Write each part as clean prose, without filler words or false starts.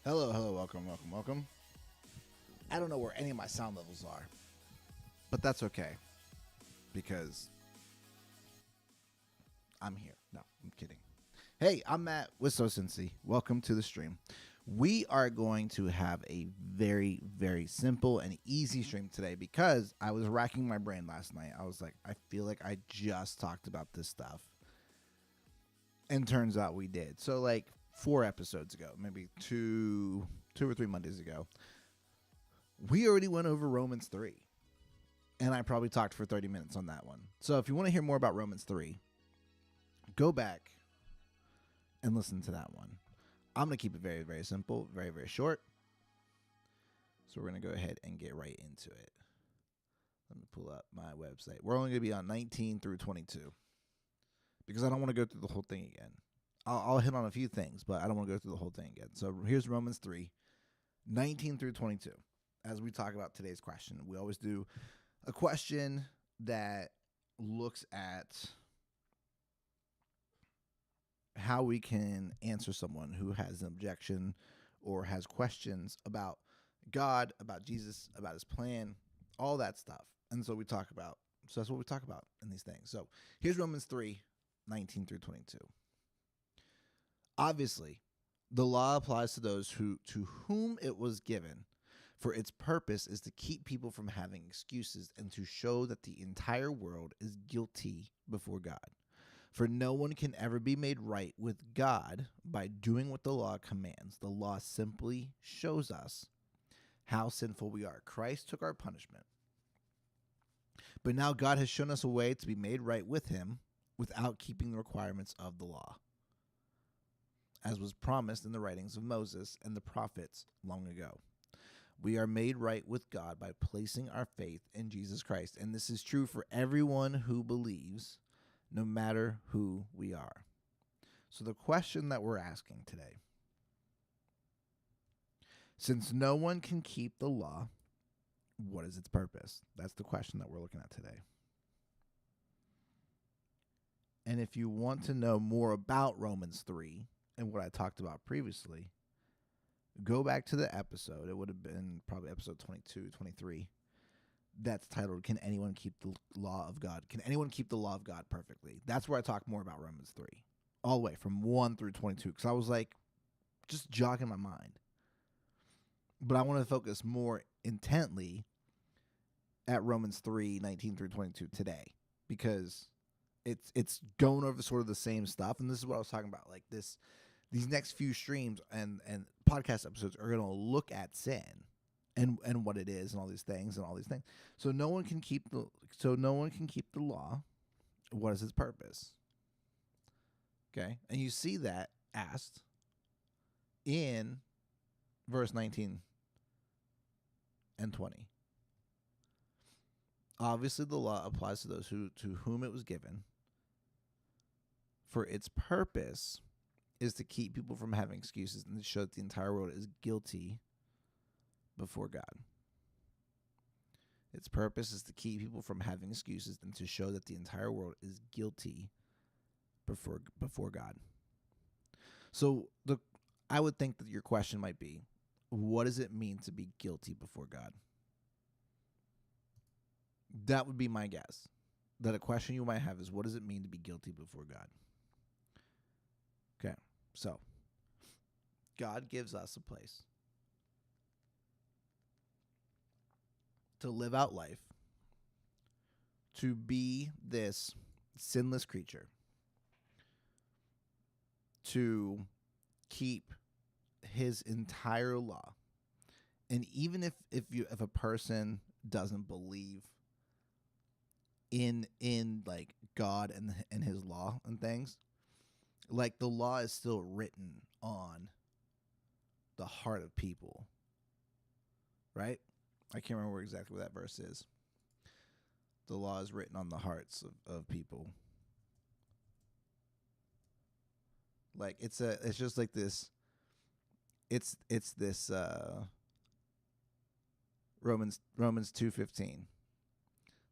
Hello, welcome. I don't know where any of my sound levels are, but that's okay because I'm here. No, I'm kidding. Hey, I'm Matt with So Cincy. Welcome to the stream. We are going to have a very, very simple and easy stream today because I was racking my brain last night. I was like, I feel like I just talked about this stuff. And turns out we did. So like 4 episodes ago, maybe two or 3 Mondays ago, we already went over Romans 3. And I probably talked for 30 minutes on that one. So if you want to hear more about Romans 3, go back and listen to that one. I'm going to keep it very, very simple, very, very short. So we're going to go ahead and get right into it. Let me pull up my website. We're only going to be on 19 through 22 because I don't want to go through the whole thing again. I'll hit on a few things, but I don't want to go through the whole thing again. So here's Romans 3, 19 through 22. As we talk about today's question, we always do a question that looks at how we can answer someone who has an objection or has questions about God, about Jesus, about his plan, all that stuff. And so that's what we talk about in these things. So here's Romans 3, 19 through 22. Obviously, the law applies to those to whom it was given, for its purpose is to keep people from having excuses and to show that the entire world is guilty before God. For no one can ever be made right with God by doing what the law commands. The law simply shows us how sinful we are. Christ took our punishment. But now God has shown us a way to be made right with him without keeping the requirements of the law, as was promised in the writings of Moses and the prophets long ago. We are made right with God by placing our faith in Jesus Christ, and this is true for everyone who believes, no matter who we are. So the question that we're asking today, since no one can keep the law, what is its purpose? That's the question that we're looking at today. And if you want to know more about Romans 3 and what I talked about previously, go back to the episode. It would have been probably episode 22, 23. That's titled, Can Anyone Keep the Law of God? Can anyone keep the law of God perfectly? That's where I talk more about Romans 3, all the way from 1 through 22, because I was like, just jogging my mind. But I want to focus more intently at Romans 3, 19 through 22 today, because it's going over sort of the same stuff. And this is what I was talking about. Like these next few streams and podcast episodes are going to look at sin and what it is and all these things. So no one can keep the law. What is its purpose? Okay. And you see that asked in verse 19 and 20. Obviously, the law applies to those to whom it was given, for its purpose is to keep people from having excuses and to show that the entire world is guilty before God. Its purpose is to keep people from having excuses and to show that the entire world is guilty before God. So I would think that your question might be, what does it mean to be guilty before God? That would be my guess. That a question you might have is, what does it mean to be guilty before God? Okay, so God gives us a place to live out life, to be this sinless creature, to keep his entire law. And even if a person doesn't believe in like God and his law and things, like the law is still written on the heart of people, right? I can't remember exactly what that verse is. The law is written on the hearts of people. Like it's just like this. It's this Romans 2:15.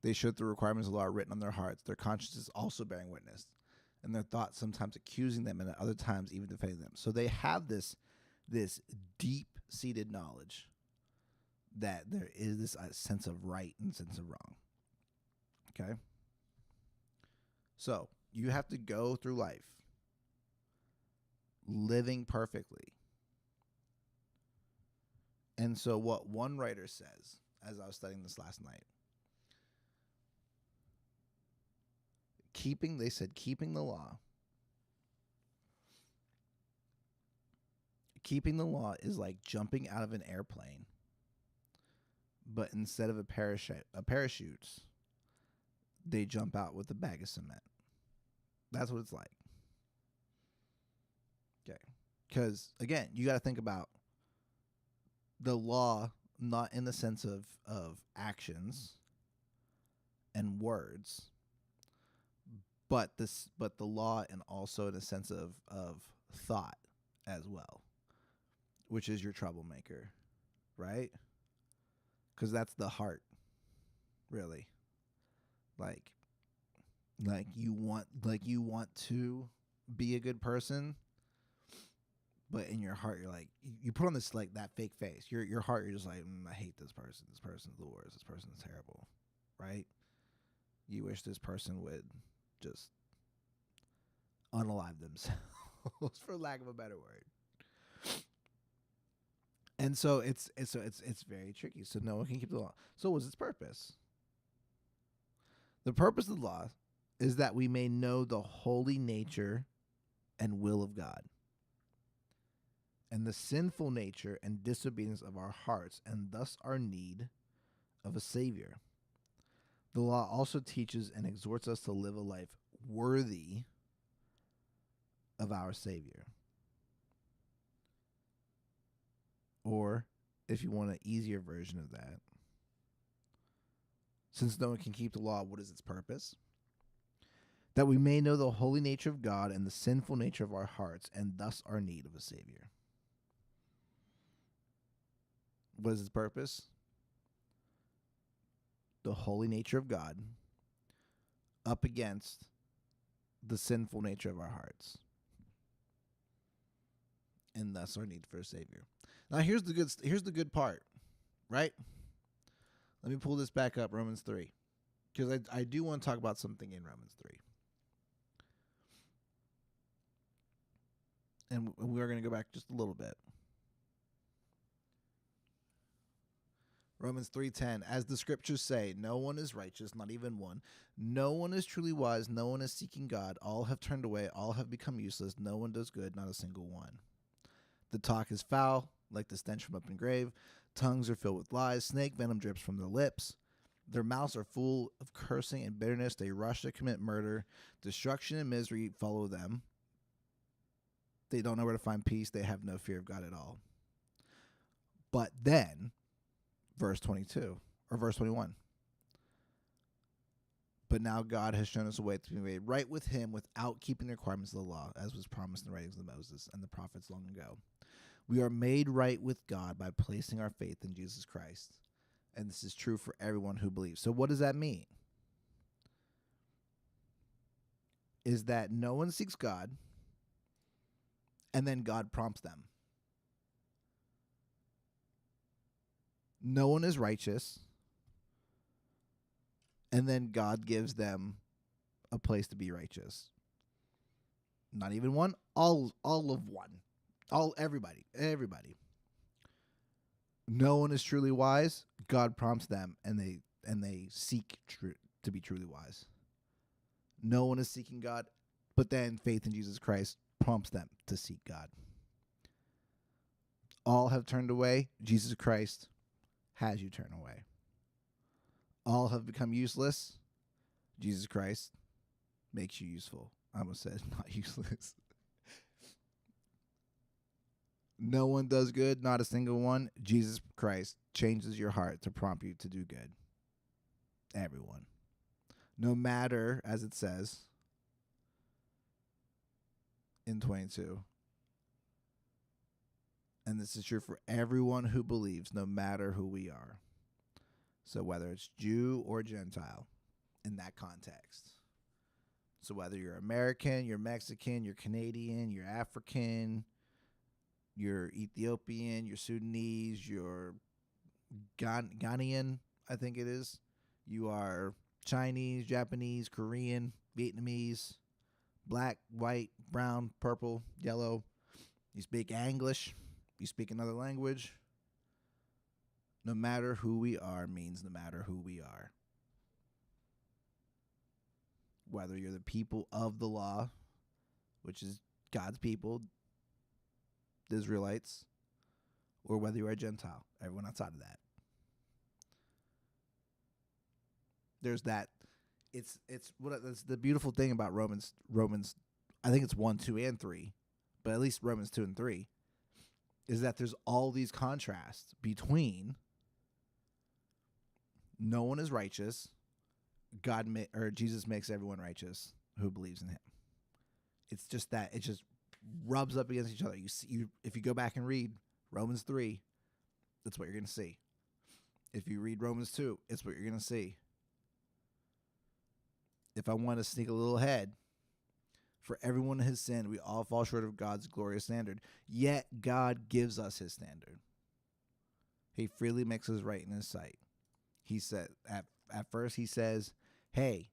They showed the requirements of the law are written on their hearts, their consciences also bearing witness, and their thoughts sometimes accusing them and at other times even defending them. So they have this this deep-seated knowledge that there is this sense of right and sense of wrong. Okay? So you have to go through life living perfectly. And so what one writer says, as I was studying this last night, keeping the law is like jumping out of an airplane, but instead of a parachute, they jump out with a bag of cement. That's what it's like. Okay. Because, again, you got to think about the law not in the sense of actions and words, but the law and also in a sense of thought as well, which is your troublemaker, right? Because that's the heart, really. Like you want to be a good person, but in your heart you're like, you put on this like that fake face. Your heart, you're just like, I hate this person. This person's the worst. This person's terrible, right? You wish this person would just unalive themselves, for lack of a better word. And so it's very tricky. So no one can keep the law. So what's its purpose? The purpose of the law is that we may know the holy nature and will of God, and the sinful nature and disobedience of our hearts, and thus our need of a Savior. The law also teaches and exhorts us to live a life worthy of our Savior. Or, if you want an easier version of that, since no one can keep the law, what is its purpose? That we may know the holy nature of God and the sinful nature of our hearts, and thus our need of a Savior. What is its purpose? The holy nature of God up against the sinful nature of our hearts, and thus our need for a Savior. Now here's the good part, right? Let me pull this back up, Romans 3, because I do want to talk about something in Romans 3. And we're going to go back just a little bit. Romans 3:10, as the scriptures say, no one is righteous, not even one. No one is truly wise, no one is seeking God. All have turned away, all have become useless. No one does good, not a single one. The talk is foul, like the stench from open grave. Tongues are filled with lies. Snake venom drips from their lips. Their mouths are full of cursing and bitterness. They rush to commit murder. Destruction and misery follow them. They don't know where to find peace. They have no fear of God at all. But then, verse 22, or verse 21. But now God has shown us a way to be made right with him without keeping the requirements of the law, as was promised in the writings of Moses and the prophets long ago. We are made right with God by placing our faith in Jesus Christ. And this is true for everyone who believes. So what does that mean? Is that no one seeks God, and then God prompts them. No one is righteous, and then God gives them a place to be righteous. Not even one, all of one. Everybody. No one is truly wise. God prompts them, and they seek to be truly wise. No one is seeking God, but then faith in Jesus Christ prompts them to seek God. All have turned away. Jesus Christ has you turn away. All have become useless. Jesus Christ makes you useful. I almost said not useless. No one does good, not a single one. Jesus Christ changes your heart to prompt you to do good. Everyone. No matter, as it says in 22. And this is true for everyone who believes, no matter who we are. So whether it's Jew or Gentile in that context. So whether you're American, you're Mexican, you're Canadian, you're African, you're Ethiopian, you're Sudanese, you're Ghanaian, I think it is. You are Chinese, Japanese, Korean, Vietnamese, black, white, brown, purple, yellow. You speak English, you speak another language. No matter who we are means no matter who we are. Whether you're the people of the law, which is God's people, the Israelites, or whether you're a Gentile, everyone outside of that. There's that. It's that's the beautiful thing about Romans. I think it's 1, 2, and 3, but at least Romans 2 and 3 is that there's all these contrasts between no one is righteous, or Jesus makes everyone righteous who believes in him. It's just that it just rubs up against each other. If you go back and read Romans 3, that's what you're going to see. If you read Romans 2, it's what you're going to see. If I want to sneak a little ahead, for everyone has sinned, we all fall short of God's glorious standard. Yet God gives us his standard. He freely makes us right in his sight. He said at first he says, hey,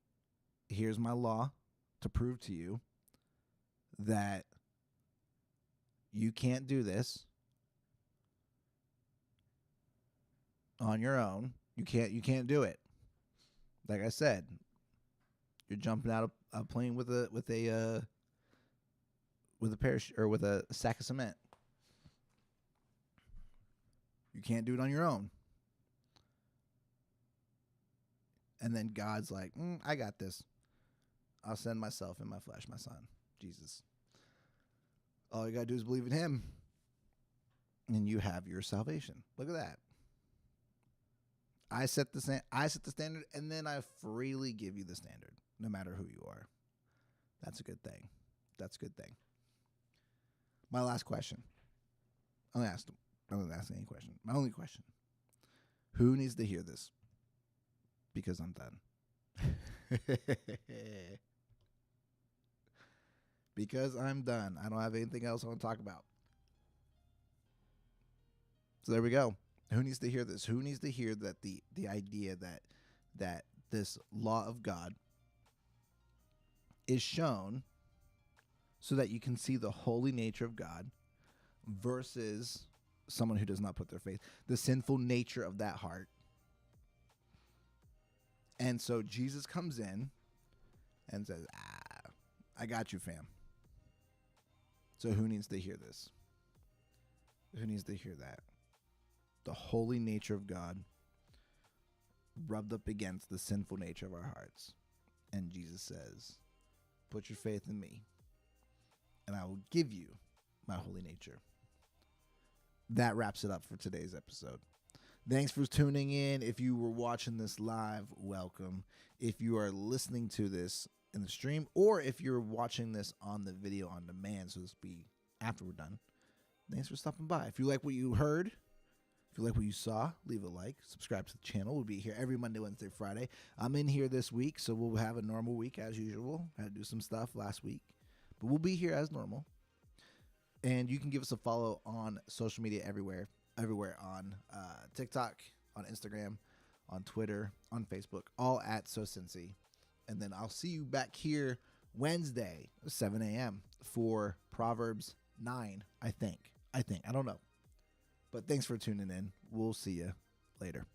here's my law to prove to you that you can't do this on your own. You can't do it. Like I said, you're jumping out of a plane with a parachute or with a sack of cement. You can't do it on your own. And then God's like, I got this. I'll send myself in my flesh, my son, Jesus. All you got to do is believe in him, and you have your salvation. Look at that. I set the standard, and then I freely give you the standard, no matter who you are. That's a good thing. That's a good thing. My last question. I'm not asking any question. My only question. Who needs to hear this? Because I'm done. Because I'm done. I don't have anything else I want to talk about. So there we go. Who needs to hear this? Who needs to hear that the idea that this law of God is shown so that you can see the holy nature of God versus someone who does not put their faith, the sinful nature of that heart. And so Jesus comes in and says, I got you, fam. So who needs to hear this? Who needs to hear that? The holy nature of God rubbed up against the sinful nature of our hearts. And Jesus says, put your faith in me, and I will give you my holy nature. That wraps it up for today's episode. Thanks for tuning in. If you were watching this live, welcome. If you are listening to this in the stream, or if you're watching this on the video on demand, so this will be after we're done, thanks for stopping by. If you like what you heard, if you like what you saw, leave a like, subscribe to the channel. We'll be here every Monday, Wednesday, Friday. I'm in here this week, so we'll have a normal week as usual. I had to do some stuff last week, but we'll be here as normal. And you can give us a follow on social media everywhere on TikTok, on Instagram, on Twitter, on Facebook, all at SoCincy. And then I'll see you back here Wednesday, 7 a.m. for Proverbs 9, I think. I don't know. But thanks for tuning in. We'll see you later.